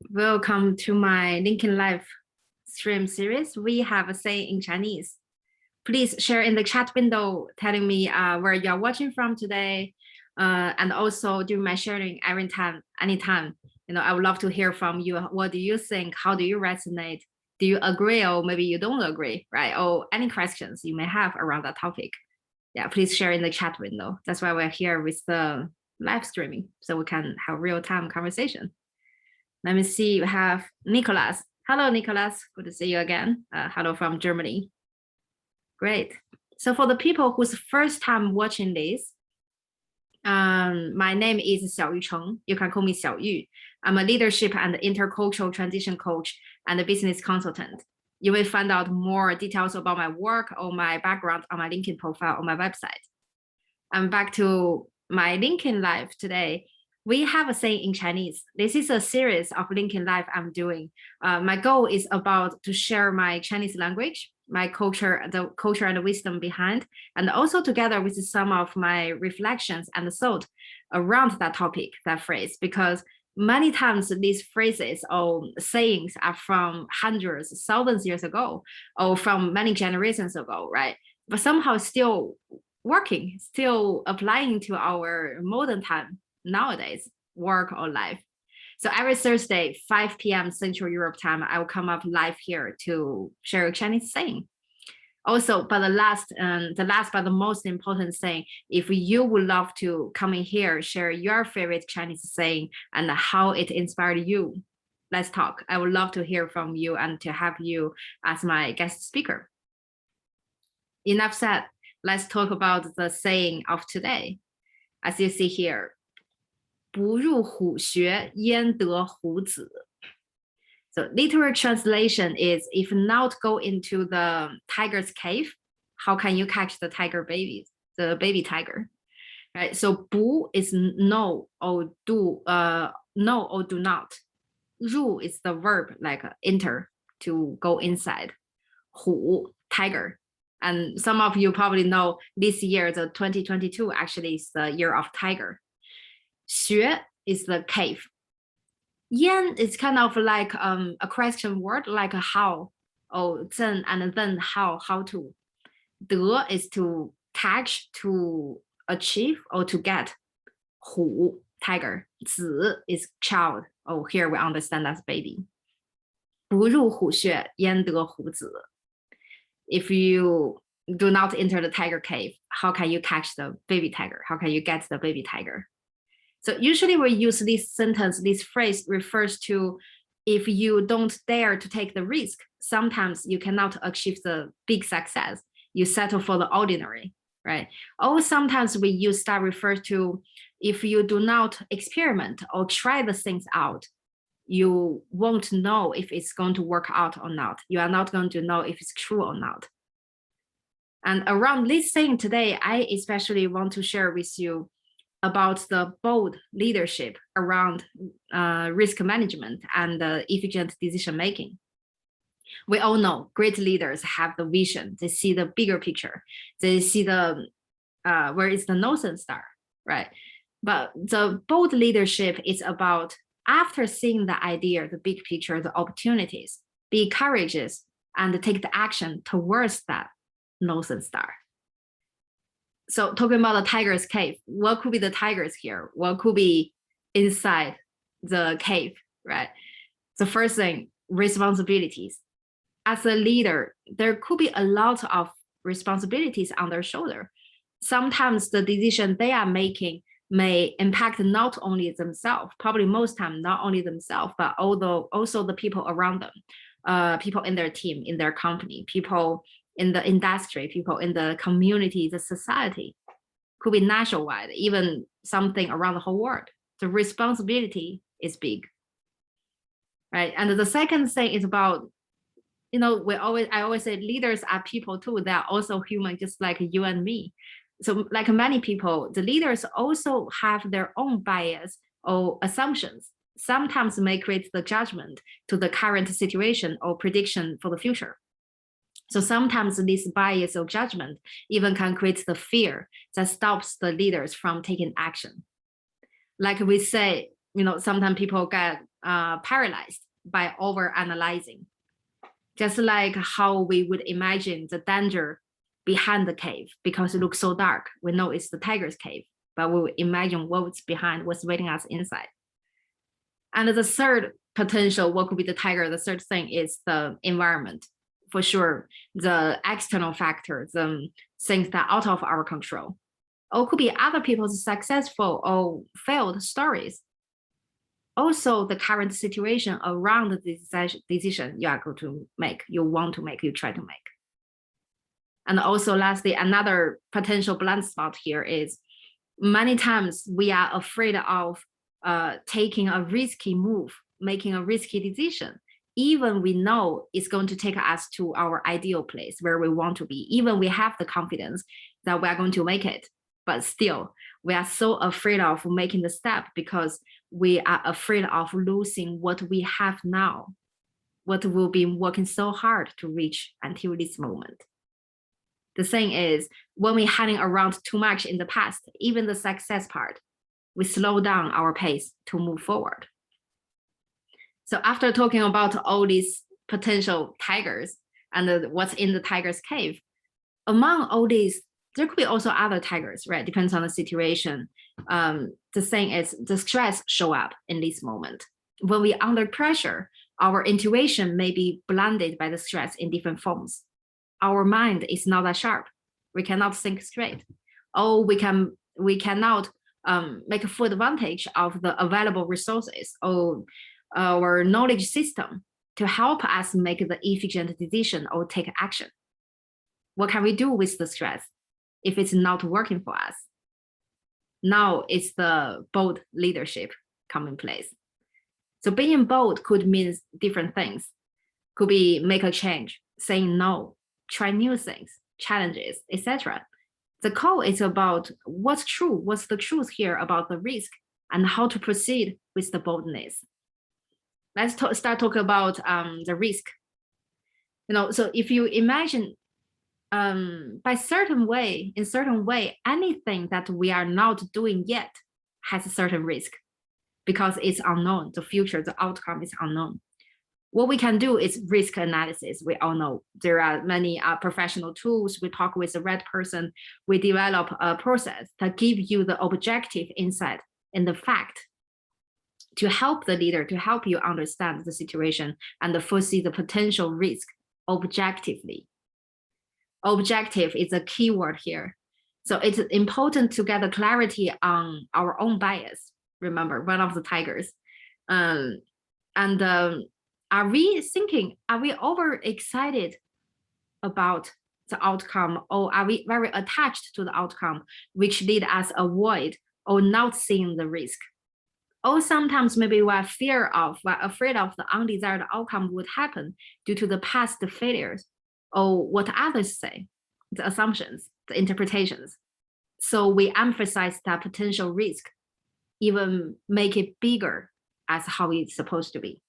Welcome to my LinkedIn Live stream series. We have a saying in Chinese. Please share in the chat window telling me where you're watching from today. And also during my sharing anytime, I would love to hear from you. What do you think? How do you resonate? Do you agree or maybe you don't agree, right? Or any questions you may have around that topic. Yeah, please share in the chat window. That's why we're here with the live streaming, so we can have real-time conversation. Let me see, we have Nicholas. Hello, Nicholas. Good to see you again. Hello from Germany. Great. So for the people who's first time watching this, my name is XIAO-YU Cheng. You can call me XIAO-YU. I'm a leadership and intercultural transition coach and a business consultant. You will find out more details about my work or my background on my LinkedIn profile on my website. I'm back to my LinkedIn Live today. We have a saying in Chinese. This is a series of LinkedIn Live I'm doing. My goal is about to share my Chinese language, my culture, the culture and the wisdom behind, and also together with some of my reflections and thought around that topic, that phrase, because many times these phrases or sayings are from hundreds, thousands years ago, or from many generations ago, right? But somehow still working, still applying to our modern time nowadays, work or life. So every Thursday, 5 p.m. Central Europe time, I will come up live here to share a Chinese saying. Also, but the last but the most important thing, if you would love to come in here, share your favorite Chinese saying and how it inspired you, let's talk. I would love to hear from you and to have you as my guest speaker. Enough said, let's talk about the saying of today. As you see here, 不入虎穴焉得虎子. So literal translation is, if not go into the tiger's cave, how can you catch the tiger baby, the baby tiger? Right. So 不 is no or do not. 入 is the verb, like enter, to go inside. 虎, tiger. And some of you probably know this year, the 2022 actually is the year of tiger. 穴 is the cave. Yan is kind of like a question word, like how, or then and then how to. De is to catch, to achieve, or to get. Hu, tiger. Zi is child. Oh, here we understand that's baby. 不入虎穴焉得虎子. If you do not enter the tiger cave, how can you catch the baby tiger? How can you get the baby tiger? So usually we use this sentence, this phrase refers to if you don't dare to take the risk, sometimes you cannot achieve the big success. You settle for the ordinary, right? Or sometimes we use that refers to if you do not experiment or try the things out, you won't know if it's going to work out or not. You are not going to know if it's true or not. And around this thing today, I especially want to share with you about the bold leadership around risk management and efficient decision making. We all know great leaders have the vision. They see the bigger picture. They see the where is the North Star, right? But the bold leadership is about, after seeing the idea, the big picture, the opportunities, be courageous and take the action towards that North Star. So talking about the tiger's cave, what could be the tigers here? What could be inside the cave, right? The first thing, responsibilities. As a leader, there could be a lot of responsibilities on their shoulder. Sometimes the decision they are making may impact not only themselves, probably most time not only themselves, but also the people around them, people in their team, in their company, people in the industry, people in the community, the society, could be nationwide, even something around the whole world. The responsibility is big, right? And the second thing is about, I always say leaders are people too. They are also human, just like you and me. So like many people, the leaders also have their own bias or assumptions, sometimes may create the judgment to the current situation or prediction for the future. So sometimes this bias or judgment even can create the fear that stops the leaders from taking action. Like we say, sometimes people get paralyzed by over-analyzing. Just like how we would imagine the danger behind the cave because it looks so dark. We know it's the tiger's cave, but we will imagine what's behind, what's waiting us inside. And the third potential, what could be the tiger, the third thing is the environment. For sure, the external factors, the things that are out of our control. Or could be other people's successful or failed stories. Also, the current situation around the decision you are going to make, you want to make, you try to make. And also, lastly, another potential blind spot here is many times we are afraid of taking a risky move, making a risky decision, even we know it's going to take us to our ideal place where we want to be, even we have the confidence that we are going to make it, but still we are so afraid of making the step because we are afraid of losing what we have now, what we've been working so hard to reach until this moment. The thing is, when we're hanging around too much in the past, even the success part, we slow down our pace to move forward. So after talking about all these potential tigers and what's in the tiger's cave, among all these, there could be also other tigers, right? Depends on the situation. The thing is, the stress show up in this moment. When we're under pressure, our intuition may be blinded by the stress in different forms. Our mind is not that sharp. We cannot think straight. Or we cannot make a full advantage of the available resources or our knowledge system to help us make the efficient decision or take action. What can we do with the stress if it's not working for us? Now it's the bold leadership come in place. So being bold could mean different things. Could be make a change, saying no, try new things, challenges, etc. The call is about what's true, what's the truth here about the risk and how to proceed with the boldness. Let's start talking about the risk. So if you imagine in certain way, anything that we are not doing yet has a certain risk because it's unknown. The future, the outcome is unknown. What we can do is risk analysis. We all know there are many professional tools. We talk with the right person. We develop a process that gives you the objective insight and the fact to help the leader, to help you understand the situation and foresee the potential risk objectively. Objective is a key word here. So it's important to get a clarity on our own bias. Remember, one of the tigers. Are we overexcited about the outcome, or are we very attached to the outcome, which lead us avoid or not seeing the risk? Or sometimes maybe we're afraid of the undesired outcome would happen due to the past failures or what others say, the assumptions, the interpretations. So we emphasize that potential risk, even make it bigger as how it's supposed to be.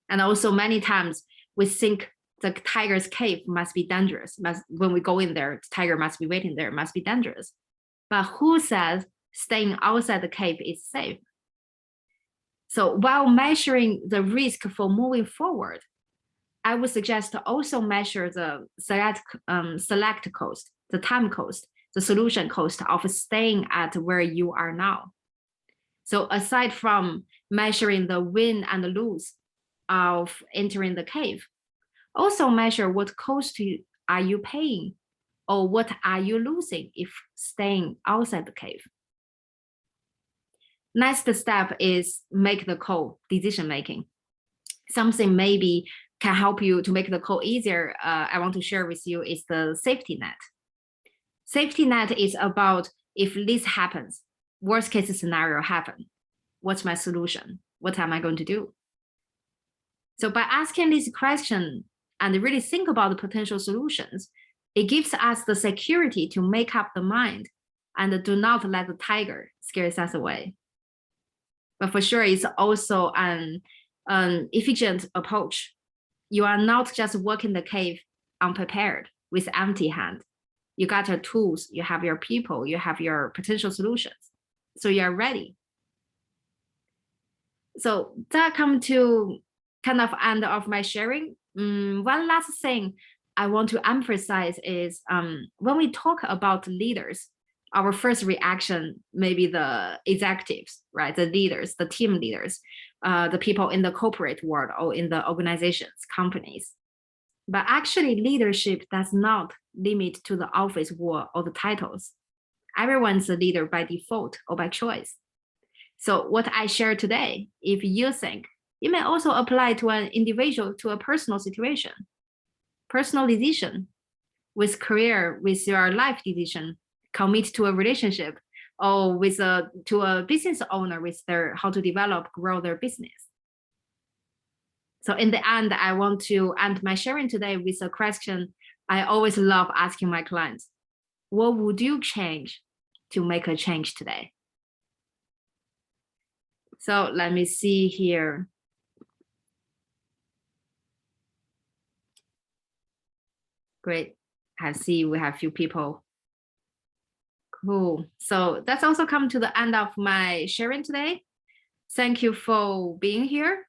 And also many times we think the tiger's cave must be dangerous. When we go in there, the tiger must be waiting there, must be dangerous. But who says staying outside the cave is safe? So while measuring the risk for moving forward, I would suggest to also measure the select cost, the time cost, the solution cost of staying at where you are now. So aside from measuring the win and lose of entering the cave, also measure what cost are you paying or what are you losing if staying outside the cave. Next step is make the call, decision making. Something maybe can help you to make the call easier. I want to share with you is the safety net. Safety net is about if this happens, worst case scenario happen, what's my solution? What am I going to do? So by asking this question and really think about the potential solutions, it gives us the security to make up the mind and do not let the tiger scare us away. But for sure, it's also an efficient approach. You are not just working the cave unprepared with empty hand. You got your tools, you have your people, you have your potential solutions. So you're ready. So that come to kind of end of my sharing. One last thing I want to emphasize is when we talk about leaders, our first reaction may be the executives, right? The leaders, the team leaders, the people in the corporate world or in the organizations, companies. But actually, leadership does not limit to the office wall or the titles. Everyone's a leader by default or by choice. So what I share today, if you think, it may also apply to an individual, to a personal situation, personal decision, with career, with your life decision, commit to a relationship, or with to a business owner with their how to develop, grow their business. So in the end, I want to end my sharing today with a question I always love asking my clients. What would you change to make a change today? So let me see here. Great. I see we have a few people. Cool. So that's also come to the end of my sharing today. Thank you for being here.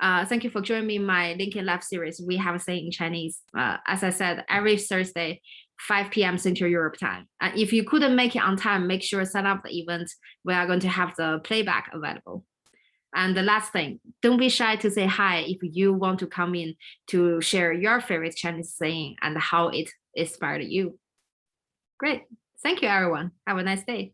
Thank you for joining me in my LinkedIn Live series. We have a saying in Chinese. As I said, every Thursday, 5 p.m. Central Europe time. If you couldn't make it on time, make sure to set up the event. We are going to have the playback available. And the last thing, don't be shy to say hi if you want to come in to share your favorite Chinese saying and how it inspired you. Great. Thank you, everyone. Have a nice day.